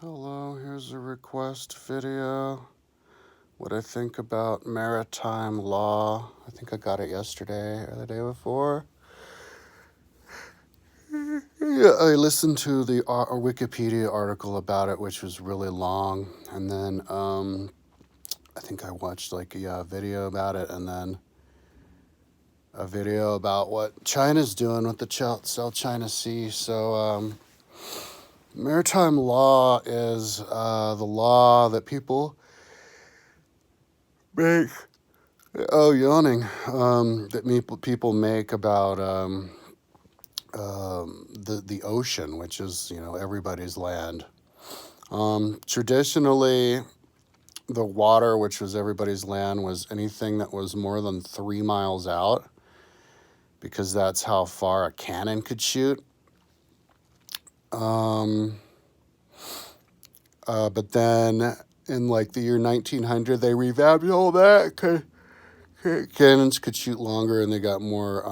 Hello, here's a request video. What I think about maritime law. I think I got it yesterday or the day before. Yeah, I listened to the Wikipedia article about it, which was really long. And then I think I watched like a video about it, and then a video about what China's doing with the South China Sea. So, maritime law is the law that people make. Oh, yawning. That people make about the ocean, which is everybody's land. Traditionally, the water, which was everybody's land, was anything that was more than 3 miles out, because that's how far a cannon could shoot. But then in like the year 1900, they revamped all that. Cannons could shoot longer, and they got more,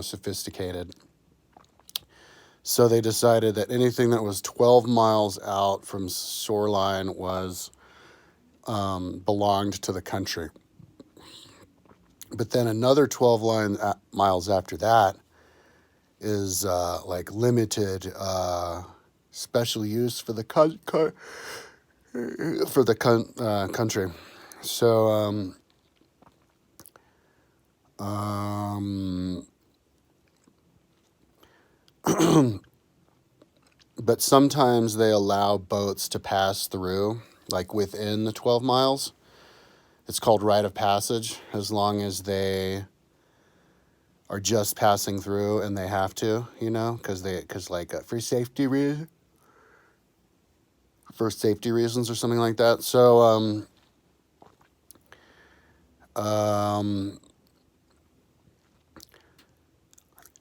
sophisticated. So they decided that anything that was 12 miles out from shoreline was belonged to the country. But then another 12 miles after that is like limited special use for the country. So but sometimes they allow boats to pass through, like within the 12 miles. It's called rite of passage, as long as they are just passing through and they have to, because for safety reasons or something like that. So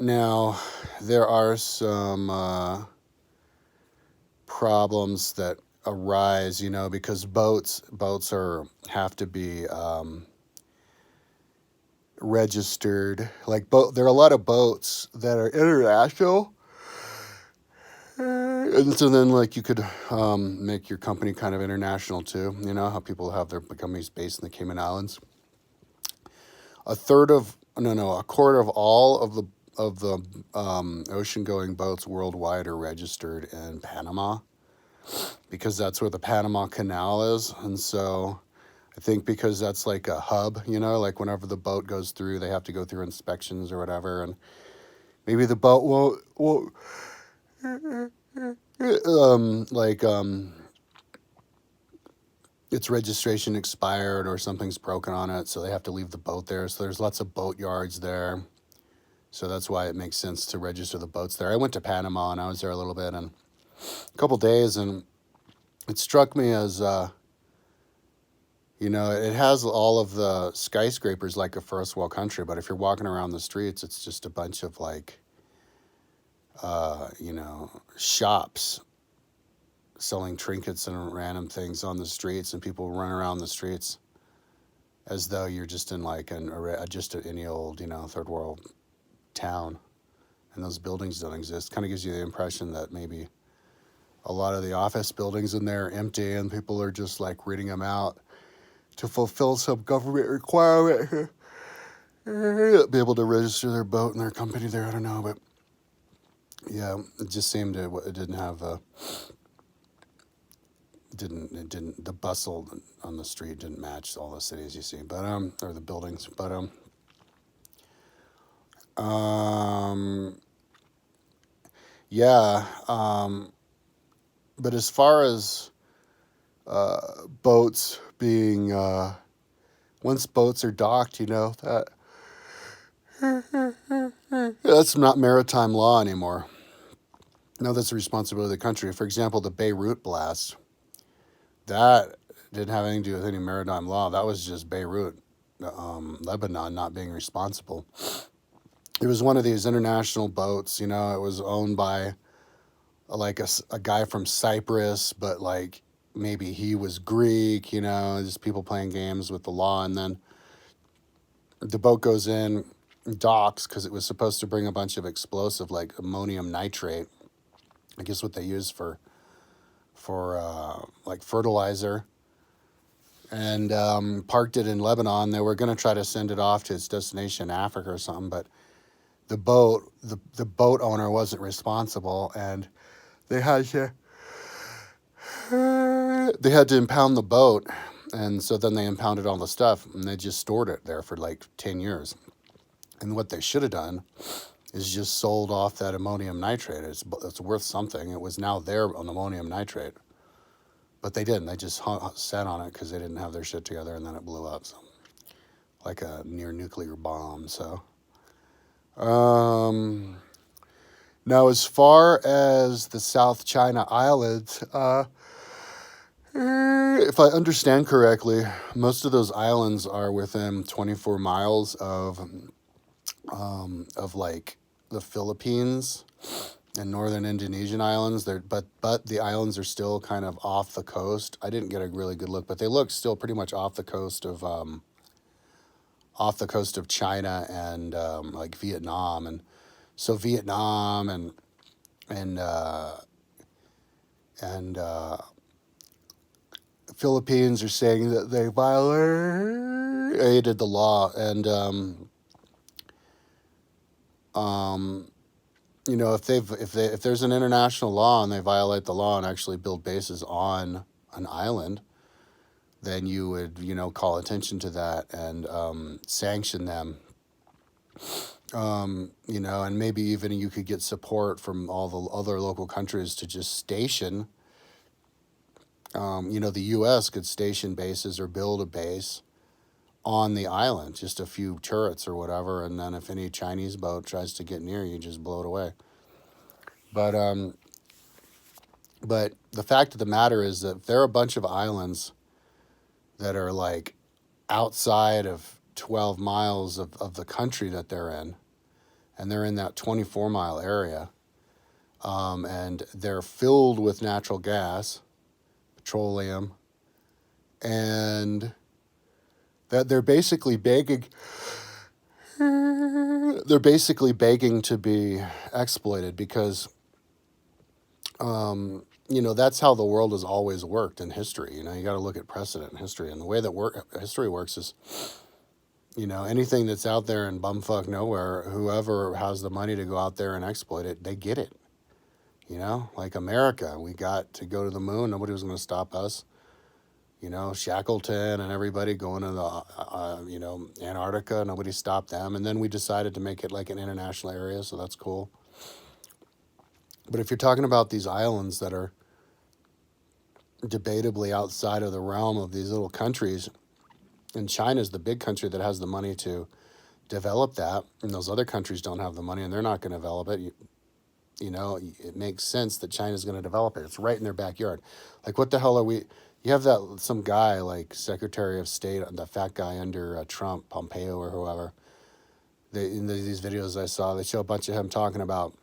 now there are some problems that arise, because boats have to be registered. Like there are a lot of boats that are international, and so then like you could make your company kind of international too. You know how people have their companies based in the Cayman Islands. A quarter of all of the ocean-going boats worldwide are registered in Panama, because that's where the Panama Canal is. And so I think because that's like a hub, like whenever the boat goes through, they have to go through inspections or whatever, and maybe the boat won't its registration expired or something's broken on it, so they have to leave the boat there. So there's lots of boat yards there. So that's why it makes sense to register the boats there. I went to Panama and I was there a little bit, and a couple days, and it struck me as, it has all of the skyscrapers like a first world country, but if you're walking around the streets, it's just a bunch of like, shops selling trinkets and random things on the streets, and people run around the streets as though you're just in like any old, third world town, and those buildings don't exist. Kind of gives you the impression that maybe a lot of the office buildings in there are empty, and people are just like renting them out to fulfill some government requirement. Be able to register their boat and their company there. I don't know, but yeah, it just seemed it didn't have the bustle on the street didn't match all the cities you see, but or the buildings, but yeah, but as far as boats being once boats are docked, that's not maritime law anymore. No, that's the responsibility of the country. For example, the Beirut blast, that didn't have anything to do with any maritime law. That was just Beirut, Lebanon, not being responsible. It was one of these international boats, it was owned by like a guy from Cyprus, but like maybe he was Greek, just people playing games with the law. And then the boat goes in, docks, because it was supposed to bring a bunch of explosive like ammonium nitrate. I guess what they use for like fertilizer, and parked it in Lebanon. They were going to try to send it off to its destination in Africa or something, but the boat owner wasn't responsible, and they had to impound the boat, and so then they impounded all the stuff, and they just stored it there for like 10 years. And what they should have done is just sold off that ammonium nitrate. It's worth something. It was now their ammonium nitrate, but they didn't. They just sat on it because they didn't have their shit together, and then it blew up. So, like a near nuclear bomb. So, now as far as the South China Islands, if I understand correctly, most of those islands are within 24 miles of like the Philippines and northern Indonesian islands. But the islands are still kind of off the coast. I didn't get a really good look, but they look still pretty much off the coast of China and like Vietnam, and so Vietnam and Philippines are saying that they violated the law, and you know, if there's an international law and they violate the law and actually build bases on an island, then you would, you know, call attention to that and sanction them. You know, and maybe even you could get support from all the other local countries to just station. You know, the U.S. could station bases or build a base on the island, just a few turrets or whatever, and then if any Chinese boat tries to get near you, just blow it away. But the fact of the matter is that there are a bunch of islands that are like outside of 12 miles of the country that they're in, and they're in that 24-mile area, and they're filled with natural gas, petroleum, and that they're basically begging to be exploited because you know, that's how the world has always worked in history. You know, you got to look at precedent in history, and the way that history works is, you know, anything that's out there in bumfuck nowhere, whoever has the money to go out there and exploit it, they get it. You know, like America, we got to go to the moon. Nobody was going to stop us. You know, Shackleton and everybody going to the, you know, Antarctica. Nobody stopped them. And then we decided to make it like an international area, so that's cool. But if you're talking about these islands that are debatably outside of the realm of these little countries, and China's the big country that has the money to develop that, and those other countries don't have the money and they're not going to develop it. You know, it makes sense that China's going to develop it. It's right in their backyard. Like, what the hell are we? You have that some guy like Secretary of State, the fat guy under Trump, Pompeo or whoever. In these videos I saw, they show a bunch of him talking about,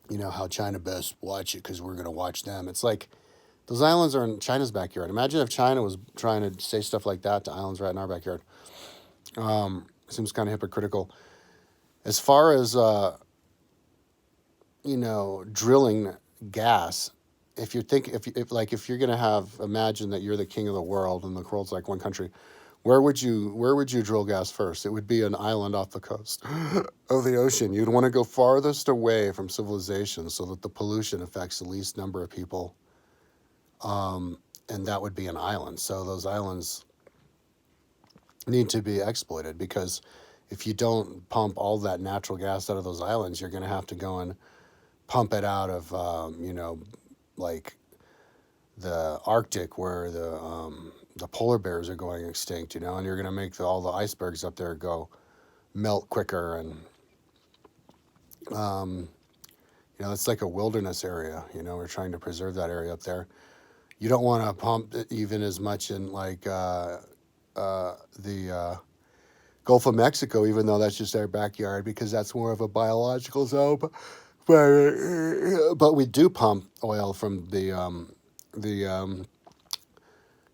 you know, how China best watch it because we're going to watch them. It's like those islands are in China's backyard. Imagine if China was trying to say stuff like that to islands right in our backyard. Seems kind of hypocritical. As far as you know, drilling gas, if you're gonna imagine that you're the king of the world and the world's like one country, where would you drill gas first? It would be an island off the coast of the ocean. You'd want to go farthest away from civilization so that the pollution affects the least number of people, and that would be an island. So those islands need to be exploited, because if you don't pump all that natural gas out of those islands, you're going to have to go and pump it out of, you know, like the Arctic, where the polar bears are going extinct, you know, and you're going to make all the icebergs up there go melt quicker. And, you know, it's like a wilderness area, you know, we're trying to preserve that area up there. You don't want to pump it even as much in like the Gulf of Mexico, even though that's just our backyard, because that's more of a biological zone. But we do pump oil from the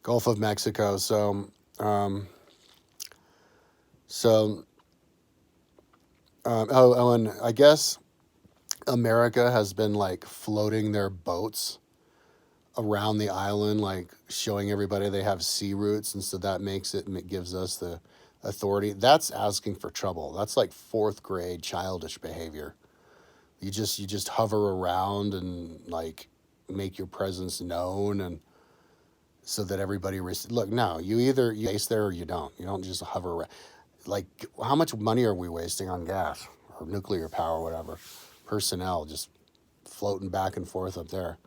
Gulf of Mexico. So and I guess America has been like floating their boats around the island, like showing everybody they have sea routes, and so that makes it, it gives us the authority. That's asking for trouble. That's like fourth grade childish behavior. You just hover around and like make your presence known, and so that everybody look. No, you base there or you don't. You don't just hover around. Like, how much money are we wasting on gas or nuclear power, or whatever? Personnel just floating back and forth up there.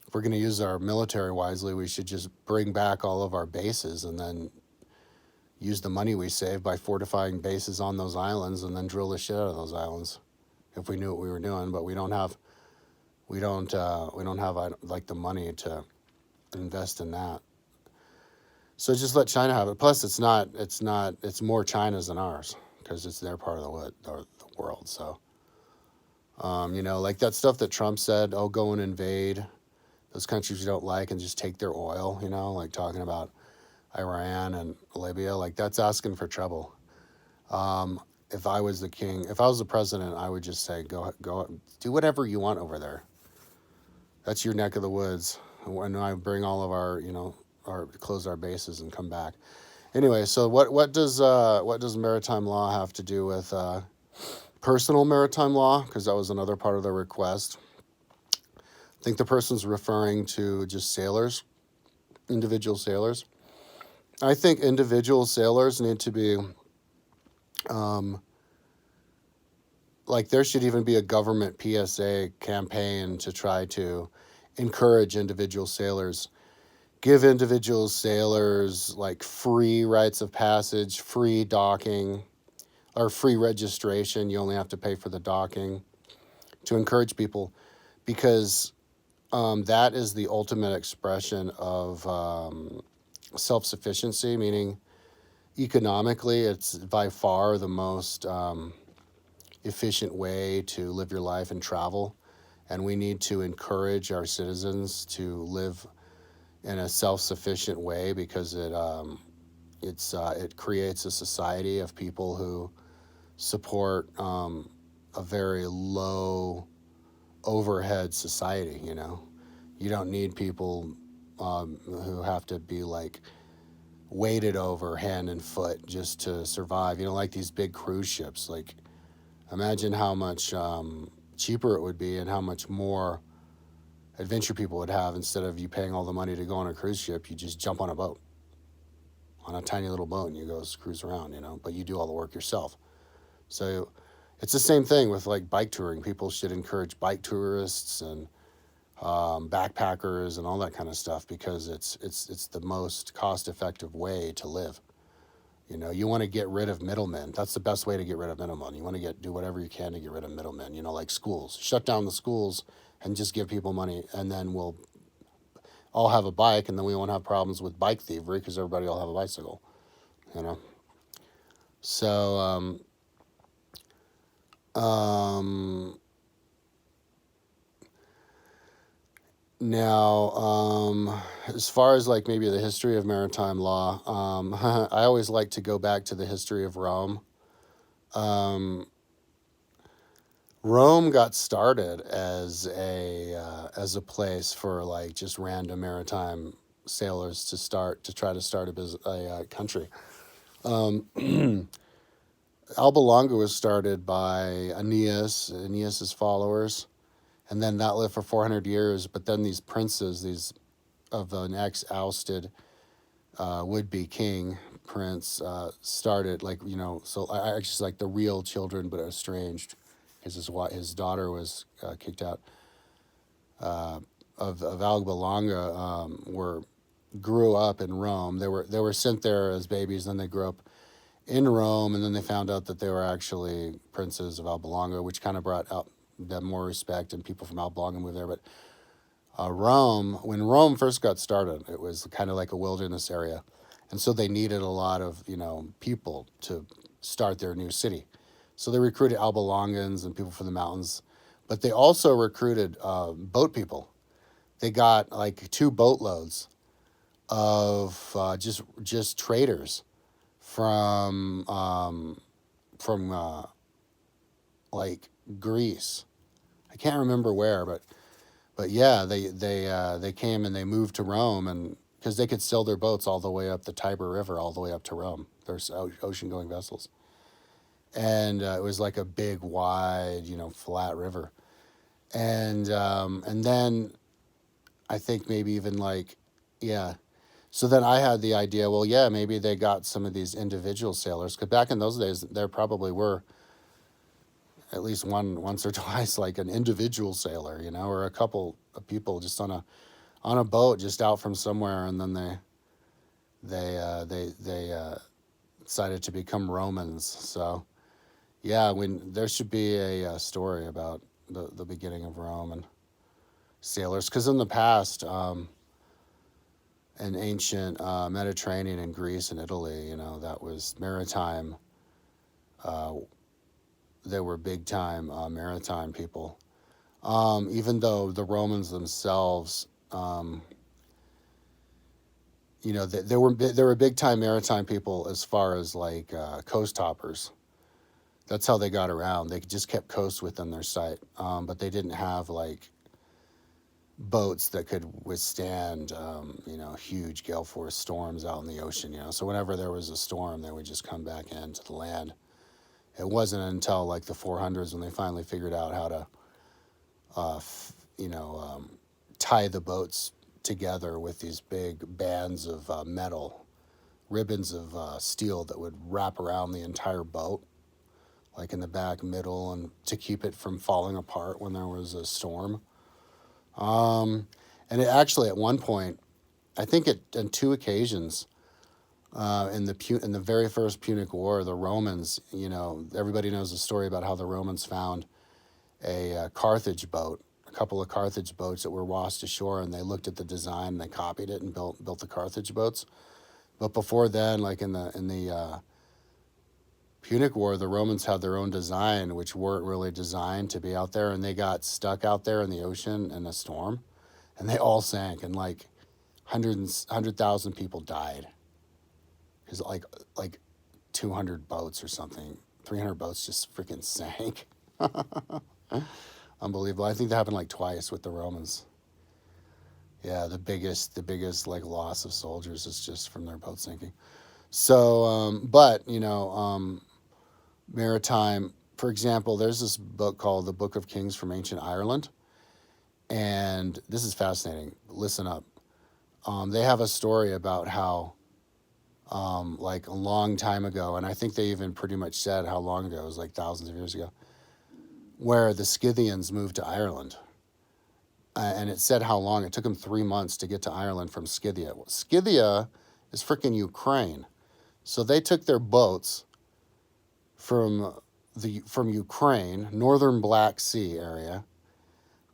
If we're going to use our military wisely, we should just bring back all of our bases and then use the money we save by fortifying bases on those islands and then drill the shit out of those islands. If we knew what we were doing, but we don't have like the money to invest in that. So just let China have it. Plus, it's more China's than ours because it's their part of the world. So, like that stuff that Trump said, oh, go and invade those countries you don't like and just take their oil, like talking about Iran and Libya, like that's asking for trouble. If I was the king, if I was the president, I would just say, go, do whatever you want over there. That's your neck of the woods. And I bring all of our, close our bases and come back. Anyway, so what does maritime law have to do with personal maritime law? Because that was another part of the request. I think the person's referring to just sailors, individual sailors. I think individual sailors need to be, like there should even be a government PSA campaign to try to encourage individual sailors, give individual sailors like free rights of passage, free docking, or free registration. You only have to pay for the docking, to encourage people, because that is the ultimate expression of self-sufficiency, meaning economically it's by far the most efficient way to live your life and travel. And we need to encourage our citizens to live in a self-sufficient way, because it creates a society of people who support a very low overhead society. You don't need people who have to be like weighted over hand and foot just to survive. Like these big cruise ships. Like, imagine how much cheaper it would be and how much more adventure people would have. Instead of you paying all the money to go on a cruise ship, you just jump on a boat, on a tiny little boat, and you go cruise around, but you do all the work yourself. So it's the same thing with like bike touring. People should encourage bike tourists and backpackers and all that kind of stuff, because it's the most cost-effective way to live. You want to get rid of middlemen. That's the best way to get rid of middlemen. You want to do whatever you can to get rid of middlemen. Like schools. Shut down the schools and just give people money, and then we'll all have a bike, and then we won't have problems with bike thievery because everybody will have a bicycle. So now, as far as like maybe the history of maritime law, I always like to go back to the history of Rome. Rome got started as a place for like just random maritime sailors to try to start a country. Alba Longa was started by Aeneas's followers, and then that lived for 400 years. But then these princes, these of an ex-ousted would-be king prince, started so I actually like the real children but estranged, because his daughter was kicked out of Alba Longa, grew up in Rome. They were sent there as babies, then they grew up in Rome, and then they found out that they were actually princes of Alba Longa, which kind of brought out them more respect, and people from Alba Longa moved there. But when Rome first got started, it was kind of like a wilderness area, and so they needed a lot of people to start their new city. So they recruited Alba Longans and people from the mountains, but they also recruited boat people. They got like 2 boatloads of just traders from like Greece. I can't remember where, but But yeah, they came and they moved to Rome, and because they could sail their boats all the way up the Tiber River, all the way up to Rome. There's ocean going vessels, and it was like a big, wide, flat river. And then I think maybe even like, yeah. So then I had the idea, well, yeah, maybe they got some of these individual sailors, because back in those days there probably were at least once or twice like an individual sailor, or a couple of people just on a boat just out from somewhere, and then they decided to become Romans. So yeah, when there should be a story about the beginning of Rome and sailors, because in the past, in ancient Mediterranean and Greece and Italy, that was maritime. Uh, they were big time maritime people. Even though the Romans themselves, they were big time maritime people as far as like coast hoppers. That's how they got around. They just kept coast within their sight, but they didn't have like boats that could withstand, huge gale force storms out in the ocean. So whenever there was a storm, they would just come back into the land. It wasn't until like the 400s when they finally figured out how to, tie the boats together with these big bands of metal, ribbons of steel that would wrap around the entire boat, like in the back, middle, and to keep it from falling apart when there was a storm. And it actually, at one point, I think on two occasions, in the very first Punic War, the Romans, everybody knows the story about how the Romans found a Carthage boat, a couple of Carthage boats that were washed ashore, and they looked at the design and they copied it and built the Carthage boats. But before then, like in the Punic War, the Romans had their own design, which weren't really designed to be out there, and they got stuck out there in the ocean in a storm, and they all sank, and like 100,000 people died because like 200 boats or something, 300 boats just freaking sank. Unbelievable. I think that happened like twice with the Romans. Yeah, the biggest like loss of soldiers is just from their boat sinking. So, but maritime. For example, there's this book called The Book of Kings from Ancient Ireland, and this is fascinating. Listen up. They have a story about how, like a long time ago, and I think they even pretty much said how long ago. It was like thousands of years ago, where the Scythians moved to Ireland. And it said how long. It took them 3 months to get to Ireland from Scythia. Well, Scythia is freaking Ukraine. So they took their boats from Ukraine, northern Black Sea area,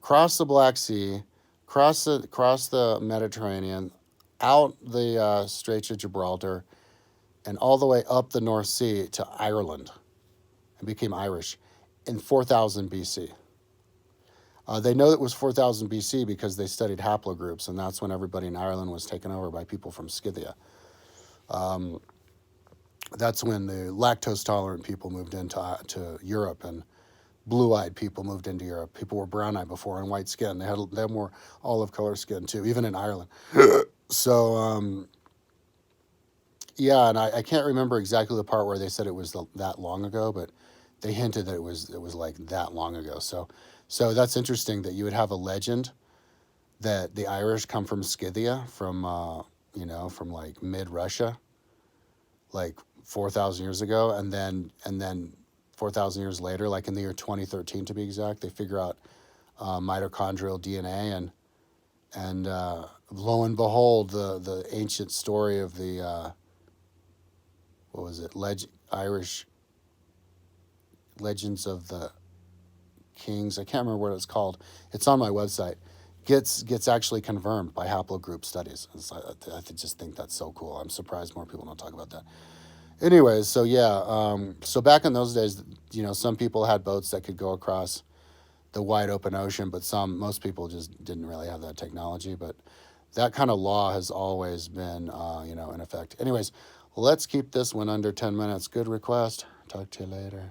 crossed the Black Sea, crossed the Mediterranean, out the Straits of Gibraltar, and all the way up the North Sea to Ireland, and became Irish in 4000 BC. They know it was 4000 BC because they studied haplogroups, and that's when everybody in Ireland was taken over by people from Scythia. That's when the lactose-tolerant people moved to Europe, and blue-eyed people moved into Europe. People were brown-eyed before and white skin. They had more olive-color skin, too, even in Ireland. So, yeah, and I can't remember exactly the part where they said it was that long ago, but they hinted that it was like that long ago. So that's interesting that you would have a legend that the Irish come from Scythia, from like mid Russia, like 4,000 years ago, and then 4,000 years later, like in the year 2013 to be exact, they figure out mitochondrial DNA, and lo and behold, the ancient story of the what was it, Irish legends of the Kings. I can't remember what it's called. It's on my website. Gets actually confirmed by haplogroup studies. I just think that's so cool. I'm surprised more people don't talk about that. Anyways, so yeah, so back in those days, some people had boats that could go across the wide open ocean, but most people just didn't really have that technology. But that kind of law has always been, in effect. Anyways, let's keep this one under 10 minutes. Good request. Talk to you later.